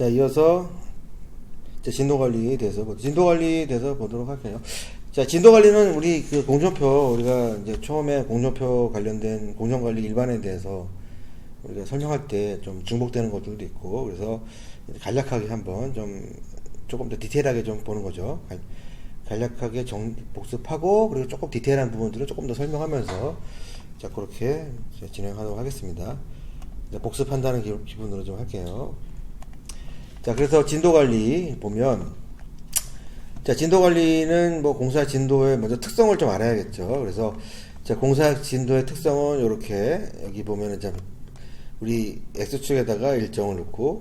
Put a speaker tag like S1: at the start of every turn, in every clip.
S1: 자, 이어서 진도관리에 대해서 보도록 할게요. 자, 진도관리는 우리 그 공정표, 우리가 이제 처음에 공정표 관련된 공정관리 일반에 대해서 우리가 설명할 때 좀 중복되는 것들도 있고, 그래서 간략하게 한번 조금 더 디테일하게 좀 보는 거죠. 간략하게 복습하고, 그리고 조금 디테일한 부분들을 조금 더 설명하면서, 자, 그렇게 진행하도록 하겠습니다. 복습한다는 기분으로 좀 할게요. 자, 그래서 진도관리 보면, 자, 진도관리는 뭐 공사 진도의 먼저 특성을 좀 알아야겠죠. 그래서, 자, 공사 진도의 특성은 이렇게, 여기 보면은 자, 우리 X축에다가 일정을 넣고,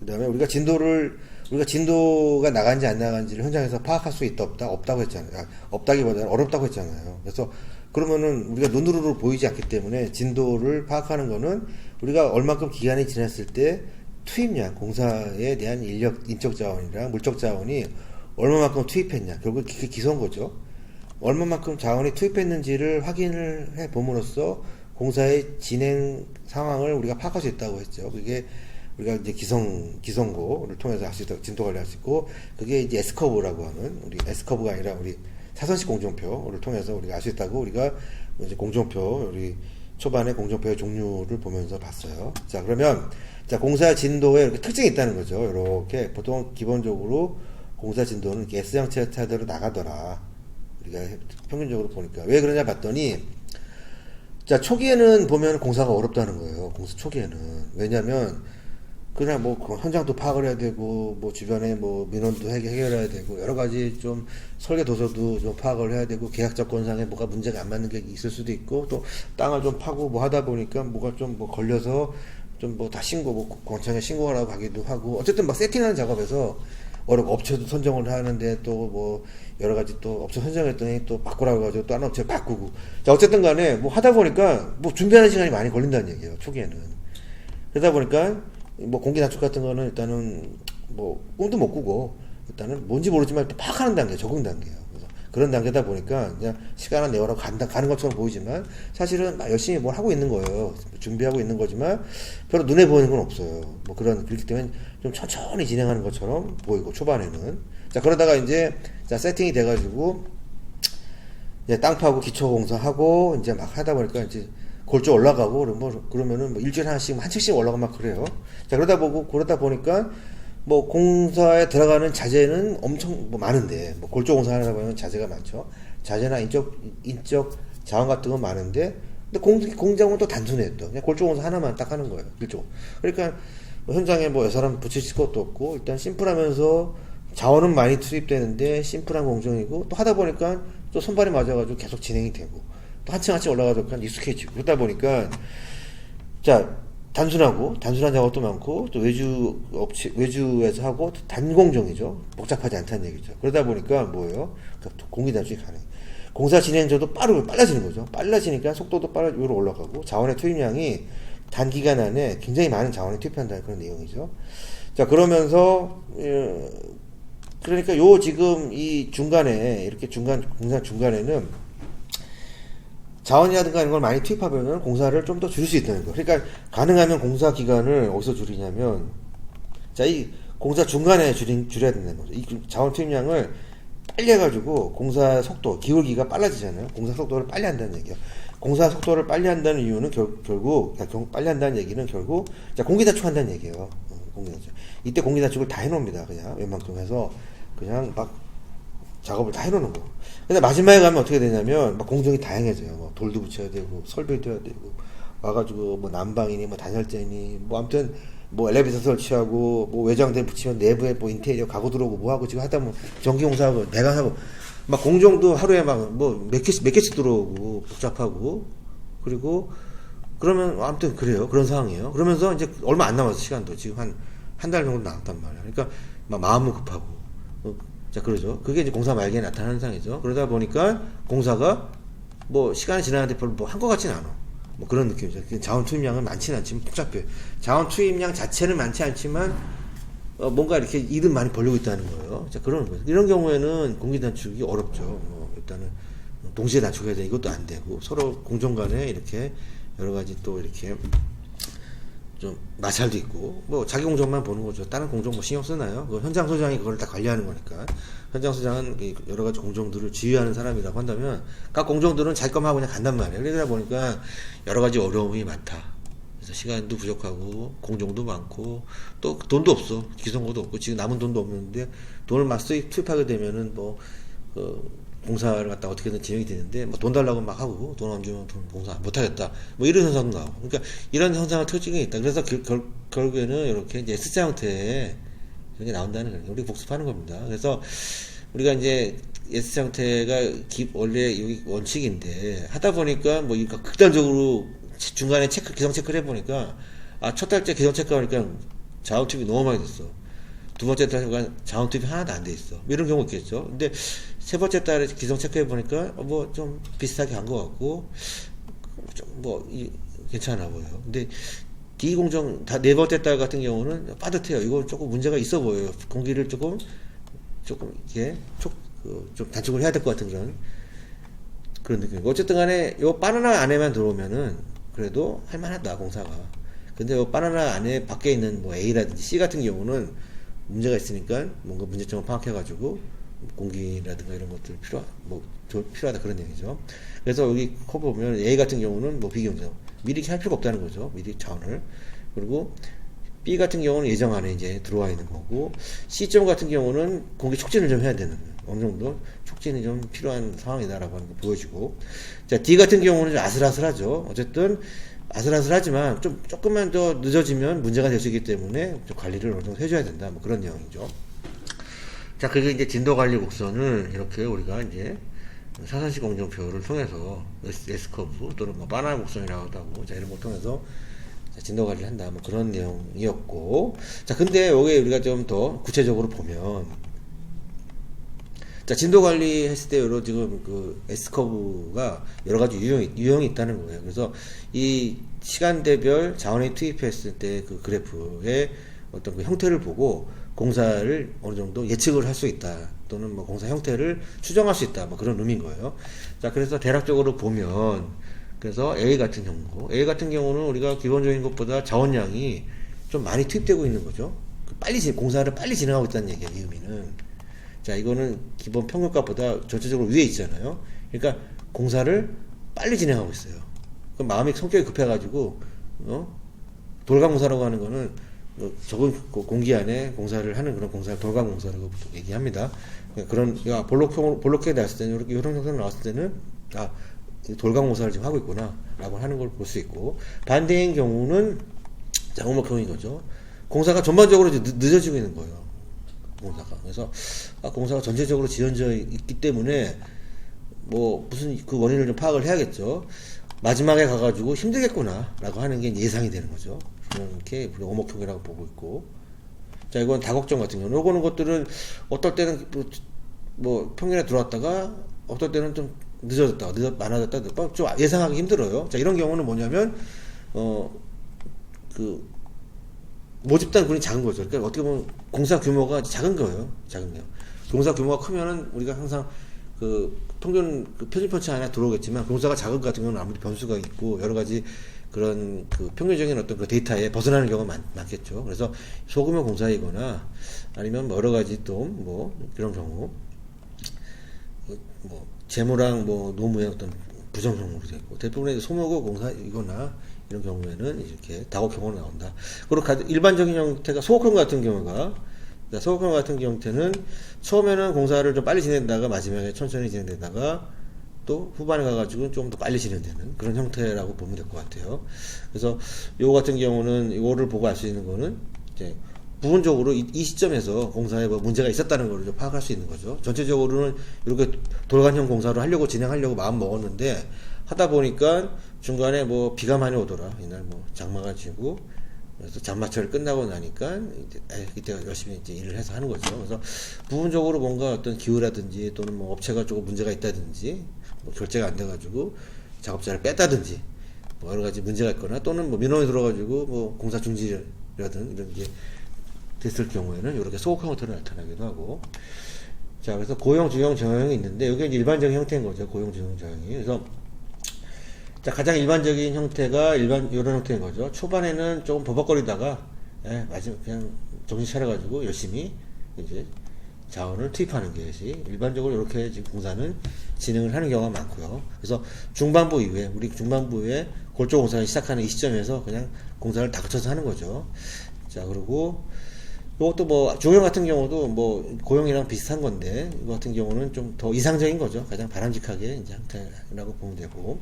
S1: 그 다음에 우리가 진도가 나간지 안 나간지를 현장에서 파악할 수 있다, 없다고 했잖아요. 없다기보다는 어렵다고 했잖아요. 그래서, 그러면은 우리가 눈으로 보이지 않기 때문에 진도를 파악하는 거는 우리가 얼마큼 기간이 지났을 때 투입량, 공사에 대한 인적 자원이랑 물적 자원이 얼마만큼 투입했냐. 결국 그게 기소인 거죠. 얼마만큼 자원이 투입했는지를 확인을 해 봄으로써 공사의 진행 상황을 우리가 파악할 수 있다고 했죠. 그게 우리가 이제 기성고를 통해서 할 수 있다고, 진도 관리할 수 있고, 그게 이제 S커브라고 하는, 우리 S커브가 아니라 우리 사선식 공정표를 통해서 우리가 알 수 있다고, 우리가 이제 공정표, 우리 초반에 공정표의 종류를 보면서 봤어요. 자, 그러면, 자, 공사 진도에 이렇게 특징이 있다는 거죠. 이렇게, 보통 기본적으로 공사 진도는 이렇게 S형체 차대로 나가더라. 우리가 평균적으로 보니까. 왜 그러냐 봤더니, 자, 초기에는 보면 공사가 어렵다는 거예요. 공사 초기에는. 왜냐면, 그냥 뭐 현장도 파악을 해야 되고, 뭐 주변에 뭐 민원도 해결해야 되고, 여러 가지 좀 설계 도서도 좀 파악을 해야 되고, 계약 조건상에 뭐가 문제가 안 맞는 게 있을 수도 있고, 또 땅을 좀 파고 뭐 하다 보니까 뭐가 좀 뭐 걸려서 좀 뭐 다 권청에 신고하라고 하기도 하고, 어쨌든 막 세팅하는 작업에서 업체도 선정을 하는데 또 뭐 여러 가지 또 업체 선정했더니 또 바꾸라고 해가지고 또 한 업체 바꾸고. 자, 어쨌든 간에 뭐 하다 보니까 뭐 준비하는 시간이 많이 걸린다는 얘기예요, 초기에는. 그러다 보니까 뭐 공기 단축 같은 거는 일단은 뭐 꿈도 못 꾸고 일단은 뭔지 모르지만 일단 파악하는 단계, 적응 단계예요. 그래서 그런 단계다 보니까 그냥 시간을 내어라고 가는 것처럼 보이지만 사실은 막 열심히 뭘 하고 있는 거예요. 준비하고 있는 거지만 별로 눈에 보이는 건 없어요. 뭐 그렇기 때문에 좀 천천히 진행하는 것처럼 보이고, 초반에는. 자, 그러다가 이제 자, 세팅이 돼가지고 이제 땅 파고 기초 공사하고 이제 막 하다 보니까 이제 골조 올라가고, 그러면은 뭐 일주일에 한 책씩 올라가고 막 그래요. 자, 그러다 보니까 뭐 공사에 들어가는 자재는 엄청 뭐 많은데, 뭐 골조 공사하다 보면 자재가 많죠. 자재나 인적 자원 같은 건 많은데, 근데 공장은 또 단순해, 또. 그냥 골조 공사 하나만 딱 하는 거예요. 일조. 그러니까 뭐 현장에 뭐 사람 붙이실 것도 없고, 일단 심플하면서 자원은 많이 투입되는데 심플한 공정이고, 또 하다 보니까 또 손발이 맞아가지고 계속 진행이 되고, 또 한층 올라가서 익숙해지고, 그러다 보니까, 자, 단순한 작업도 많고, 또 외주에서 하고, 단공정이죠. 복잡하지 않다는 얘기죠. 그러다 보니까 뭐예요? 그러니까 공기 단축이 가능해요. 공사 진행저도 빨라지는 거죠. 빨라지니까 속도도 위로 올라가고, 자원의 투입량이 단기간 안에 굉장히 많은 자원을 투입한다는 그런 내용이죠. 자, 그러면서, 그러니까 지금 이 중간에, 이렇게 공사 중간에는 자원이라든가 이런 걸 많이 투입하면 공사를 좀 더 줄일 수 있다는 거. 그러니까 가능하면 공사 기간을 어디서 줄이냐면, 자, 이 공사 중간에 줄여야 된다는 거죠. 이 자원 투입량을 빨리 해가지고 공사 속도, 기울기가 빨라지잖아요. 공사 속도를 빨리 한다는 얘기예요. 공사 속도를 빨리 한다는 이유는 결국 빨리 한다는 얘기는 결국, 자, 공기 단축한다는 얘기예요. 공기 단축. 이때 공기 단축을 다 해놓습니다. 그냥 웬만큼 해서 그냥 막 작업을 다 해놓는 거. 근데 마지막에 가면 어떻게 되냐면 막 공정이 다양해져요. 뭐 돌도 붙여야 되고, 설비도 해야 되고, 와가지고 뭐 난방이니 뭐 단열재니 뭐 아무튼 뭐 엘리베이터 설치하고, 뭐 외장된 붙이면 내부에 뭐 인테리어 가구 들어오고 뭐 하고, 지금 하다 보면 전기공사하고 배관하고 막 공정도 하루에 막 뭐 몇 개씩 들어오고 복잡하고, 그리고 그러면 아무튼 그래요. 그런 상황이에요. 그러면서 이제 얼마 안 남았어, 시간도. 지금 한 달 정도 남았단 말이야. 그러니까 막 마음은 급하고. 자, 그러죠. 그게 이제 공사 말기에 나타나는 현상이죠. 그러다 보니까 공사가 뭐 시간이 지나는데 별로 뭐 한 것 같지는 않아. 뭐 그런 느낌이죠. 자원 투입량은 많지는 않지만 복잡해요. 자원 투입량 자체는 많지 않지만 뭔가 이렇게 일은 많이 벌리고 있다는 거예요. 자, 그러는 거예요. 이런 경우에는 공기 단축이 어렵죠. 일단은 동시에 단축해야 돼. 이것도 안 되고, 서로 공정 간에 이렇게 여러 가지 또 이렇게 좀 마찰도 있고 뭐 자기 공정만 보는 거죠. 다른 공정 뭐 신경 쓰나요? 그 현장 소장이 그걸 다 관리하는 거니까. 현장 소장은 여러 가지 공정들을 지휘하는 사람이라고 한다면 각 공정들은 자기 것만 하고 그냥 간단 말이에요. 그러다 보니까 여러 가지 어려움이 많다. 그래서 시간도 부족하고 공정도 많고 또 돈도 없어. 기성고도 없고 지금 남은 돈도 없는데 돈을 막 투입하게 되면은 뭐 공사를 갖다 어떻게든 진행이 되는데 뭐 돈 달라고 막 하고 돈 안 주면 돈 공사 못 하겠다 뭐 이런 현상도 나오고 그러니까 이런 현상을 터지게 있다. 그래서 결국에는 이렇게 이제 S자 형태의 이게 나온다는 거예요. 우리 복습하는 겁니다. 그래서 우리가 이제 S자 형태가 원래 여기 원칙인데 하다 보니까 뭐 이거 극단적으로 중간에 기성 체크를 해보니까 첫 달째 기성 체크하니까 자원 투입이 너무 많이 됐어. 두 번째 달에 자원 투입이 하나도 안 돼 있어. 뭐 이런 경우 있겠죠. 근데 세 번째 달에 기성 체크해 보니까 뭐 좀 비슷하게 간 것 같고 좀 괜찮아 보여요. 근데 D 공정 네 번째 달 같은 경우는 빠듯해요. 이건 조금 문제가 있어 보여요. 공기를 조금 이게 좀 단축을 해야 될 것 같은 그런 느낌이고 어쨌든 간에 요 바나나 안에만 들어오면은 그래도 할만하다 공사가. 근데 요 바나나 안에 밖에 있는 뭐 A라든지 C 같은 경우는 문제가 있으니까 뭔가 문제점을 파악해가지고 공기라든가 이런 것들 필요하다 그런 얘기죠. 그래서 여기 커브 보면 A 같은 경우는 뭐 비경정 미리 할 필요가 없다는 거죠. 미리 자원을. 그리고 B 같은 경우는 예정 안에 이제 들어와 있는 거고 C점 같은 경우는 공기 촉진을 좀 해야 되는 어느 정도 촉진이 좀 필요한 상황이다라고 하는 거 보여지고 자 D 같은 경우는 좀 아슬아슬하죠. 어쨌든 아슬아슬하지만 조금만 더 늦어지면 문제가 될 수 있기 때문에 좀 관리를 어느 정도 해줘야 된다. 뭐 그런 내용이죠. 자, 그게 이제 진도 관리 곡선을 이렇게 우리가 이제 사선식 공정표를 통해서 S커브 또는 뭐 바나나 곡선이라고도 하고 자, 이런 걸 통해서 진도 관리를 한다. 뭐 그런 내용이었고 자, 근데 여기 우리가 좀 더 구체적으로 보면 자, 진도 관리 했을 때, 여러 지금 S커브가 여러 가지 유형이 있다는 거예요. 그래서 이 시간대별 자원을 투입했을 때 그 그래프의 어떤 그 형태를 보고 공사를 어느 정도 예측을 할 수 있다. 또는 뭐 공사 형태를 추정할 수 있다. 뭐 그런 의미인 거예요. 자, 그래서 대략적으로 보면, 그래서 A 같은 경우는 우리가 기본적인 것보다 자원량이 좀 많이 투입되고 있는 거죠. 공사를 빨리 진행하고 있다는 얘기예요, 이 의미는. 자, 이거는 기본 평균값보다 전체적으로 위에 있잖아요. 그러니까 공사를 빨리 진행하고 있어요. 그 마음이 성격이 급해가지고 돌강공사라고 하는 거는 적은 공기 안에 공사를 하는 그런 공사를 돌강공사라고 얘기합니다. 그런 볼록하게 나왔을 때는 이렇게 이런 형태로 나왔을 때는 돌강공사를 지금 하고 있구나라고 하는 걸 볼 수 있고 반대인 경우는 오목형인 거죠. 공사가 전반적으로 늦어지고 있는 거예요. 공사가. 그래서 공사가 전체적으로 지연되어 있기 때문에 뭐 무슨 그 원인을 좀 파악을 해야겠죠. 마지막에 가가지고 힘들겠구나 라고 하는 게 예상이 되는 거죠. 이렇게 우리가 오목형이라고 보고 있고 자, 이건 다걱정 같은 경우는 요거는 것들은 어떨 때는 뭐 평균에 들어왔다가 어떨 때는 좀 많아졌다 좀 예상하기 힘들어요. 자, 이런 경우는 뭐냐면 모집단 군이 작은 거죠. 그러니까 어떻게 보면 공사 규모가 작은 거예요. 공사 규모가 크면은 우리가 항상 평균 표준편차 안에 들어오겠지만 공사가 작은 것 같은 경우는 아무리 변수가 있고 여러 가지 그런 평균적인 어떤 그 데이터에 벗어나는 경우가 많겠죠. 그래서 소규모 공사이거나 아니면 여러 가지 또 뭐 그런 경우 뭐 재무랑 뭐 노무의 어떤 부정성으로 되고 대부분의 소모고 공사이거나 이런 경우에는 이렇게 다곡형으로 나온다. 그리고 일반적인 형태가 소극형 같은 경우는 처음에는 공사를 좀 빨리 진행되다가 마지막에 천천히 진행되다가 또 후반에 가가지고 좀 더 빨리 진행되는 그런 형태라고 보면 될 것 같아요. 그래서 요거 같은 경우는 이거를 보고 알 수 있는 거는 이제 부분적으로 이 시점에서 공사에 뭐 문제가 있었다는 걸 좀 파악할 수 있는 거죠. 전체적으로는 이렇게 돌간형 공사를 진행하려고 마음 먹었는데 하다 보니까 중간에 뭐 비가 많이 오더라. 이날 뭐 장마가 지고 그래서 장마철 끝나고 나니까 이때 열심히 이제 일을 해서 하는 거죠. 그래서 부분적으로 뭔가 어떤 기후라든지 또는 뭐 업체가 조금 문제가 있다든지 뭐 결제가 안 돼가지고 작업자를 뺐다든지 뭐 여러 가지 문제가 있거나 또는 뭐 민원이 들어가지고 뭐 공사 중지라든 이런 게 됐을 경우에는 이렇게 소극형 형태로 나타나기도 하고 자, 그래서 고형, 중형, 저형이 있는데 여기 일반적인 형태인 거죠. 고형, 중형, 저형이. 그래서 자, 가장 일반적인 형태가 이런 형태인 거죠. 초반에는 조금 버벅거리다가, 마지막 그냥 정신 차려가지고 열심히 이제 자원을 투입하는 것이 일반적으로 이렇게 지금 공사는 진행을 하는 경우가 많고요. 그래서 중반부 이후에, 우리 중반부에 골조 공사를 시작하는 이 시점에서 그냥 공사를 다 거쳐서 하는 거죠. 자, 그리고 이것도 뭐 조형 같은 경우도 뭐 고형이랑 비슷한 건데, 이거 같은 경우는 좀 더 이상적인 거죠. 가장 바람직하게 이제 형태라고 보면 되고.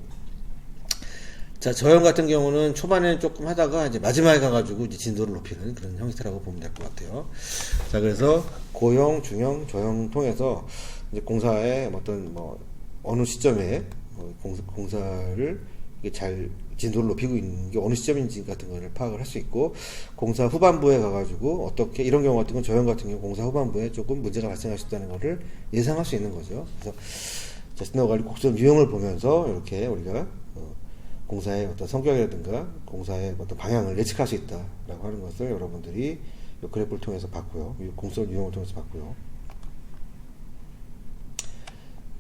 S1: 자, 저형 같은 경우는 초반에는 조금 하다가 이제 마지막에 가가지고 이제 진도를 높이는 그런 형태라고 보면 될 것 같아요. 자, 그래서 고형, 중형, 저형 통해서 이제 공사의 어떤 뭐 어느 시점에 공사를 이게 잘 진도를 높이고 있는 게 어느 시점인지 같은 거를 파악을 할 수 있고, 공사 후반부에 가가지고 어떻게 이런 경우 같은 건 저형 같은 경우 공사 후반부에 조금 문제가 발생할 수 있다는 거를 예상할 수 있는 거죠. 그래서 자, 진도관리 곡선 유형을 보면서 이렇게 우리가 공사의 어떤 성격이라든가 공사의 어떤 방향을 예측할 수 있다라고 하는 것을 여러분들이 이 그래프를 통해서 봤고요. 이 공선 유형을 통해서 봤고요.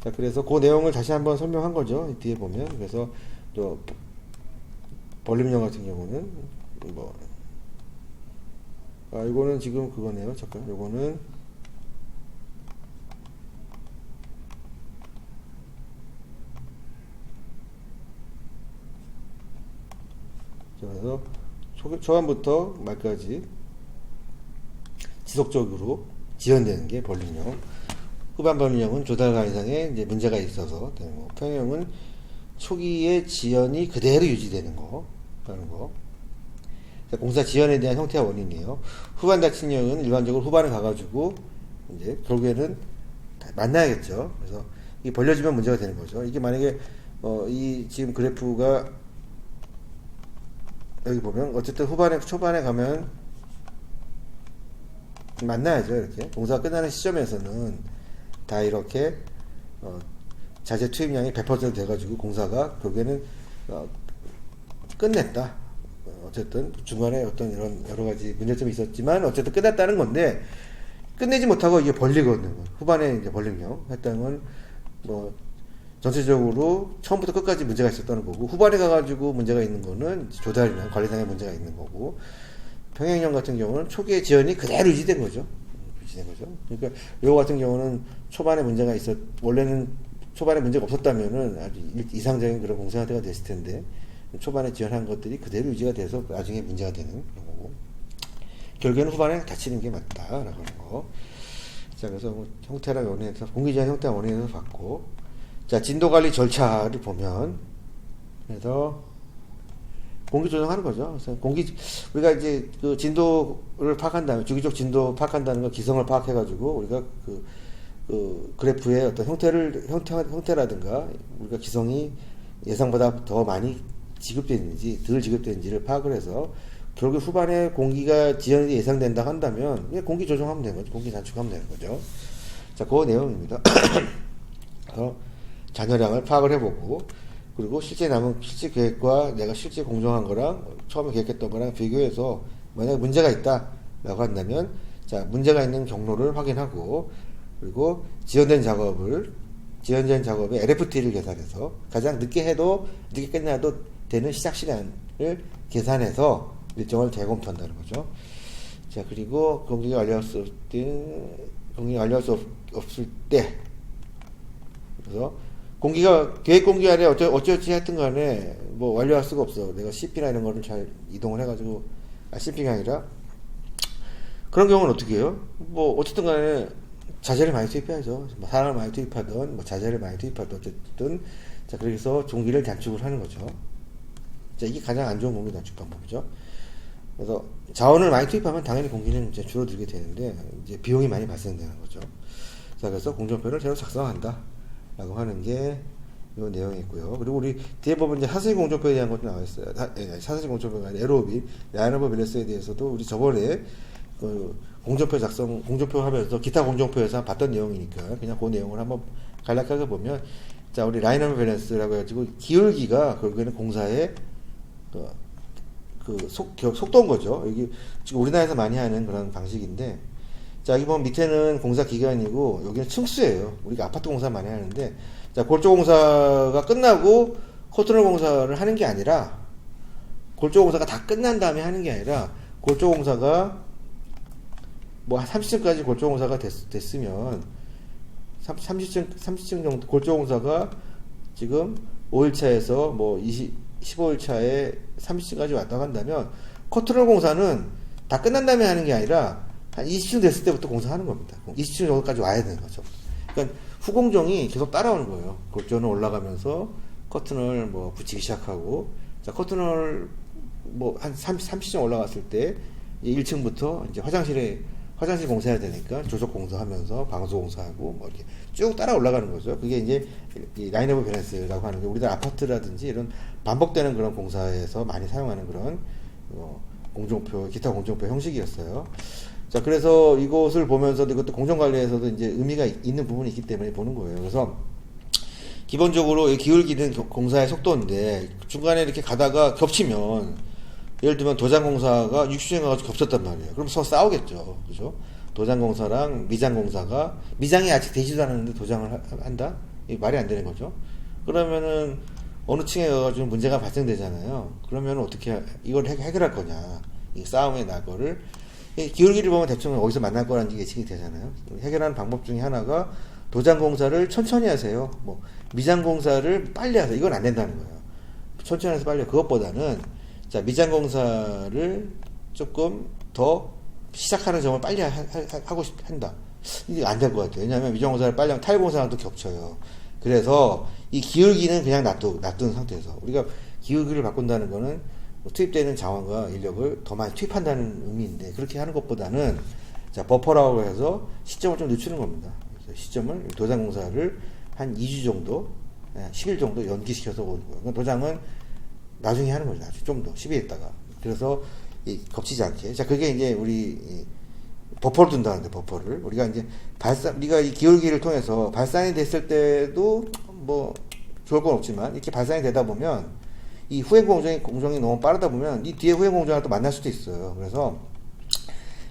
S1: 자, 그래서 그 내용을 다시 한번 설명한 거죠. 뒤에 보면. 그래서 또 볼륨형 같은 경우는 뭐 이거는 지금 그거네요. 잠깐, 요거는 그래서 초반부터 말까지 지속적으로 지연되는 게 볼륨형. 후반 볼륨형은 조달관 이상의 이제 문제가 있어서 되는 거. 평형은 초기의 지연이 그대로 유지되는 거. 라는 거. 공사 지연에 대한 형태와 원인이에요. 후반 닫힌형은 일반적으로 후반에 가가지고 이제 결국에는 만나야겠죠. 그래서 이게 벌려지면 문제가 되는 거죠. 이게 만약에 이 지금 그래프가 여기 보면 어쨌든 초반에 가면 만나야죠. 이렇게 공사가 끝나는 시점에서는 다 이렇게 자재 투입량이 100% 돼가지고 공사가 결국에는 끝냈다. 어쨌든 중간에 어떤 이런 여러 가지 문제점이 있었지만 어쨌든 끝났다는 건데, 끝내지 못하고 이게 벌리거든요. 후반에 이제 벌림형 했다는 건 뭐 전체적으로 처음부터 끝까지 문제가 있었다는 거고, 후반에 가가지고 문제가 있는 거는 조달이나 관리상의 문제가 있는 거고, 평행형 같은 경우는 초기의 지연이 그대로 유지된 거죠. 그러니까 이거 같은 경우는 초반에 문제가 원래는 초반에 문제가 없었다면은 아주 이상적인 그런 공사 상태가 됐을 텐데, 초반에 지연한 것들이 그대로 유지가 돼서 나중에 문제가 되는 그런 거고, 결국에는 후반에 다치는 게 맞다라고 하는 거. 자, 그래서 뭐 형태랑 원인에서 공기지연 형태와 원인에서 봤고, 자, 진도관리 절차를 보면, 그래서 공기 조정하는 거죠. 그래서 우리가 이제 그 진도를 파악한 다음에, 주기적 진도 파악한다는 거, 기성을 파악해가지고, 우리가 그 그래프의 어떤 형태라든가, 우리가 기성이 예상보다 더 많이 지급되는지, 덜 지급되는지를 파악을 해서, 결국 후반에 공기가 지연이 예상된다 한다면, 공기 조정하면 되는 거죠. 공기 단축하면 되는 거죠. 자, 그 내용입니다. 그래서 잔여량을 파악을 해보고, 그리고 실제 계획과 내가 실제 공정한 거랑 처음에 계획했던 거랑 비교해서 만약에 문제가 있다라고 한다면, 자, 문제가 있는 경로를 확인하고, 그리고 지연된 작업의 LFT를 계산해서 가장 늦게 끝나도 되는 시작 시간을 계산해서 일정을 재검토한다는 거죠. 자, 그리고 공기가 완료할 수 없을 때, 그래서 계획 공기 안에 어찌어찌 하여튼 간에 뭐 완료할 수가 없어. 내가 CP나 이런 거를 잘 이동을 해가지고, CP가 아니라, 그런 경우는 어떻게 해요? 뭐, 어쨌든 간에 자재를 많이 투입해야죠. 사람을 많이 투입하든, 뭐 자재를 많이 투입하든, 어쨌든, 자, 그래서 공기를 단축을 하는 거죠. 자, 이게 가장 안 좋은 공기 단축 방법이죠. 그래서 자원을 많이 투입하면 당연히 공기는 이제 줄어들게 되는데, 이제 비용이 많이 발생되는 거죠. 자, 그래서 공정표를 새로 작성한다. 라고 하는 게 이 내용이 있고요. 그리고 우리 뒤에 보면 이제 사슬 공정표에 대한 것도 나와 있어요. 사슬 공정표가 아니라 에로비, 라인오버 밸런스에 대해서도 우리 저번에 공정표 하면서 기타 공정표에서 봤던 내용이니까 그냥 그 내용을 한번 간략하게 보면, 자, 우리 라인오버 밸런스라고 해가지고 기울기가 결국에는 공사의 속도인 거죠. 여기 지금 우리나라에서 많이 하는 그런 방식인데, 자, 여기 보면 밑에는 공사 기간이고 여기는 층수예요. 우리가 아파트 공사 많이 하는데, 자, 골조 공사가 끝나고 커트널 공사를 하는 게 아니라, 골조 공사가 다 끝난 다음에 하는 게 아니라, 골조 공사가 뭐 한 30층까지 골조 공사가 됐으면 30층 정도 골조 공사가 지금 5일차에서 뭐 15일차에 30층까지 왔다 간다면, 커트널 공사는 다 끝난 다음에 하는 게 아니라 한 20층 됐을 때부터 공사하는 겁니다. 20층 정도까지 와야 되는 거죠. 그러니까 후공정이 계속 따라오는 거예요. 골조는 올라가면서 커튼을 뭐 붙이기 시작하고, 자, 커튼을 뭐 한 30층 올라갔을 때 1층부터 이제 화장실 공사해야 되니까 조속 공사하면서 방수 공사하고 뭐 이렇게 쭉 따라 올라가는 거죠. 그게 이제 이 라인 오브 밸런스라고 하는 게, 우리들 아파트라든지 이런 반복되는 그런 공사에서 많이 사용하는 그런 공정표, 기타 공정표 형식이었어요. 자, 그래서 이것을 보면서도, 이것도 공정관리에서도 이제 의미가 있는 부분이 있기 때문에 보는 거예요. 그래서 기본적으로 기울기는 공사의 속도인데, 중간에 이렇게 가다가 겹치면, 예를 들면 도장공사가 60층에 가가지고 겹쳤단 말이에요. 그럼 서로 싸우겠죠. 그죠? 도장공사랑 미장공사가, 미장이 아직 되지도 않았는데 도장을 한다? 이게 말이 안 되는 거죠. 그러면은 어느 층에 가가지고 문제가 발생되잖아요. 그러면 어떻게 이걸 해결할 거냐. 이 싸움의 낙거를, 기울기를 보면 대충 어디서 만날 거라는 게 예측이 되잖아요. 해결하는 방법 중에 하나가 도장공사를 천천히 하세요. 뭐 미장공사를 빨리 하세요. 이건 안 된다는 거예요. 천천히 해서 빨리. 그것보다는, 자, 미장공사를 조금 더 시작하는 점을 빨리 하고 한다. 이게 안 될 것 같아요. 왜냐하면 미장공사를 빨리 하면 타일공사랑 또 겹쳐요. 그래서 이 기울기는 그냥 놔둔 상태에서, 우리가 기울기를 바꾼다는 거는 투입되는 자원과 인력을 더 많이 투입한다는 의미인데, 그렇게 하는 것보다는, 자, 버퍼라고 해서 시점을 좀 늦추는 겁니다. 그래서 시점을, 도장공사를 한 2주 정도, 10일 정도 연기시켜서 오는 거예요. 그러니까 도장은 나중에 하는 거죠. 나중에 좀 더 10일 있다가. 그래서 겹치지 않게. 자, 그게 이제 우리 버퍼를 둔다는데, 버퍼를 우리가 이제 우리가 이 기울기를 통해서 발산이 됐을 때도 뭐 좋을 건 없지만, 이렇게 발산이 되다 보면 이 후행 공정이 너무 빠르다 보면 이 뒤에 후행 공정을 또 만날 수도 있어요. 그래서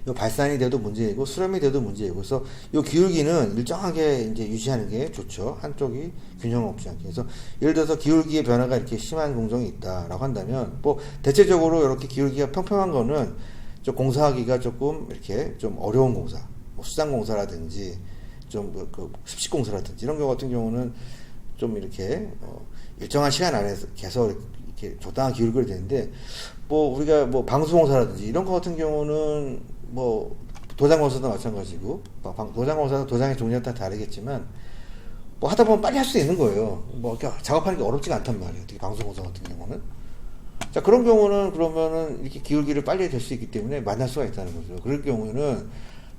S1: 요 발산이 돼도 문제이고 수렴이 돼도 문제이고, 그래서 요 기울기는 일정하게 이제 유지하는 게 좋죠. 한쪽이 균형 없지 않게. 그래서 예를 들어서 기울기의 변화가 이렇게 심한 공정이 있다라고 한다면, 뭐 대체적으로 이렇게 기울기가 평평한 거는 좀 공사하기가 조금 이렇게 좀 어려운 공사, 뭐 수상 공사라든지 좀 그 습식 공사라든지 이런 거 같은 경우는 좀 이렇게 일정한 시간 안에서 계속 이렇게 적당한 기울기를 되는데, 뭐 우리가 뭐 방수 공사라든지 이런 거 같은 경우는 뭐 도장공사도 마찬가지고, 도장공사도 도장의 종류에 따라 다르겠지만 뭐 하다 보면 빨리 할 수 있는 거예요. 뭐 이렇게 작업하는 게 어렵지가 않단 말이에요. 특히 방수공사 같은 경우는. 자, 그런 경우는 그러면은 이렇게 기울기를 빨리 될 수 있기 때문에 만날 수가 있다는 거죠. 그럴 경우에는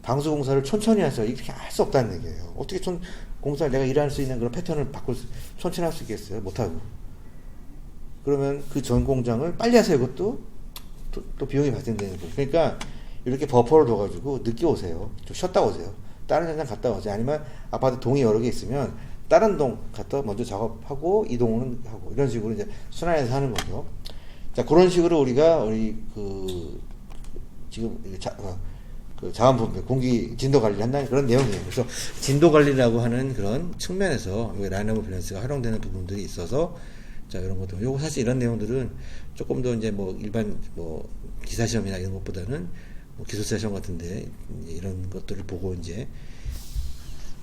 S1: 방수공사를 천천히 해서 이렇게 할 수 없다는 얘기예요. 어떻게 공사를 내가 일할 수 있는 그런 패턴을 천천히 할 수 있겠어요? 못하고. 그러면 그 전 공장을 빨리 하세요. 이것도 또 비용이 발생되는 거예요. 그러니까 이렇게 버퍼를 둬가지고 늦게 오세요. 좀 쉬었다 오세요. 다른 현장 갔다 오세요. 아니면 아파트 동이 여러 개 있으면 다른 동 갔다 먼저 작업하고 이 동은 하고, 이런 식으로 이제 순환해서 하는 거죠. 자, 그런 식으로 우리가 지금 자원 분배, 공기 진도 관리를 한다는 그런 내용이에요. 그래서 진도 관리라고 하는 그런 측면에서 라인 오브 밸런스가 활용되는 부분들이 있어서, 자, 이런 것들, 요거 사실 이런 내용들은 조금 더 이제 뭐 일반 뭐 기사 시험이나 이런 것보다는 뭐 기술사 시험 같은데 이런 것들을 보고 이제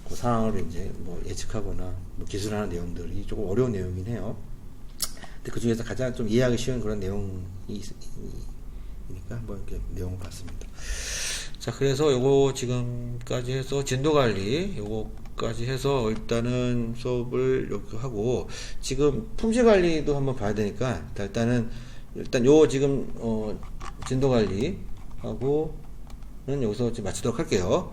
S1: 그 상황을 이제 뭐 예측하거나 뭐 기술하는 내용들이 조금 어려운 내용이긴 해요. 근데 그 중에서 가장 좀 이해하기 쉬운 그런 내용이니까 한번 이렇게 내용을 봤습니다. 자, 그래서 요거 지금까지 해서 진도관리 요거까지 해서 일단은 수업을 이렇게 하고, 지금 품질관리도 한번 봐야 되니까 일단 요 지금 진도관리 하고는 여기서 마치도록 할게요.